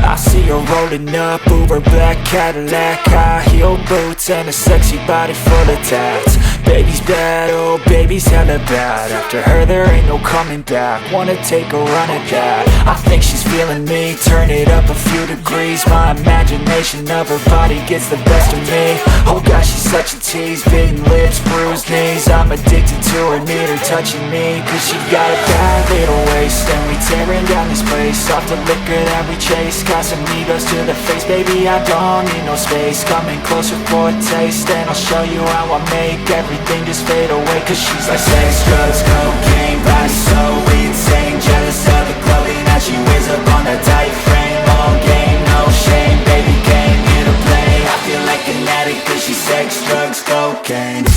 I see her rolling up, Uber black Cadillac, high heel boots and a sexy body full of tats. Baby's bad, oh baby's hella bad. After her there ain't no coming back. Wanna take a run at that. I think she's feeling me, turn it up a few degrees. My imagination of her body gets the best of me. Oh gosh, she's such a tease, bitten lips, bruised knees. I'm addicted to her, need her touching me. Cause she got a bad little waist, and we tearing down this place. Off the liquor that we chase, Casamigos to the face. Baby, I don't need no space, coming closer for a taste. And I'll show you how I make everything just fade away. Cause she's like sex, drugs, cocaine, body so insane. Jealous of the clothing that she wears up on that tight frame. All game, no shame, baby came here to play. I feel like an addict cause she's sex, drugs, cocaine.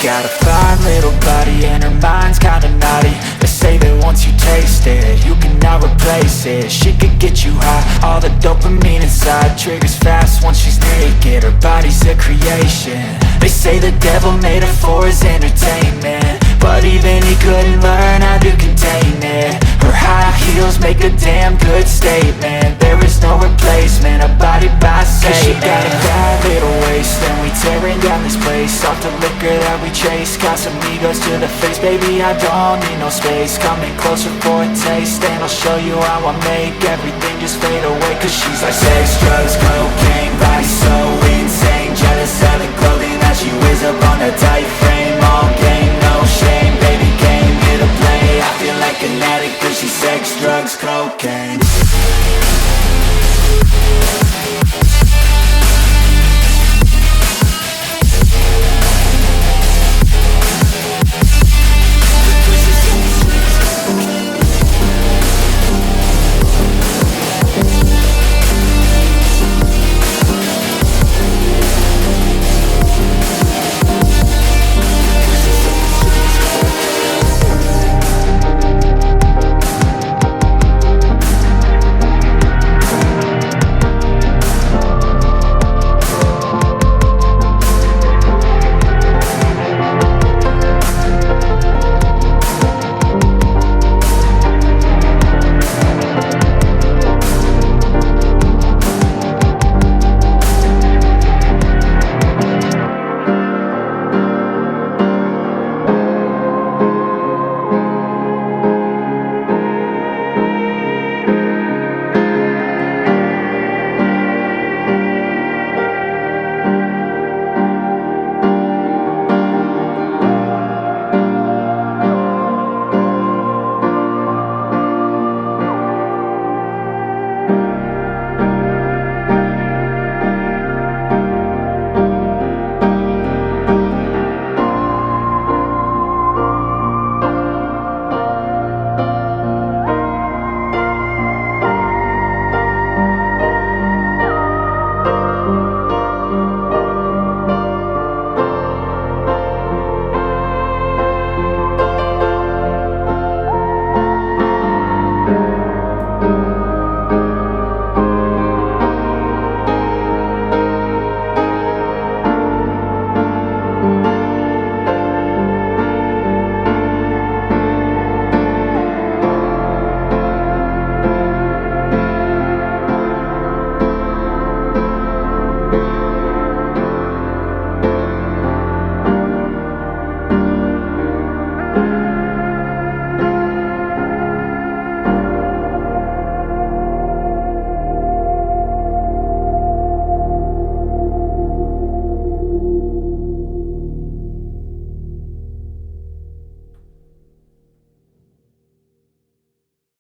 Got a fine little body and her mind's kinda naughty. They say that once you taste it, you cannot replace it. She could get you high, all the dopamine inside triggers fast once she's naked. Her body's a creation. They say the devil made her for his entertainment, but even he couldn't learn how to contain it. Her high heels make a damn good statement. There is no replacement, a body by Satan. Cause she got a bad little waist, and we tearing down this place. Off the liquor that we chase, Casamigos to the face. Baby, I don't need no space, coming closer for a taste. And I'll show you how I make everything just fade away. Cause she's like sex, drugs, cocaine, body so insane. Jealous of the clothing that she wears up on her top.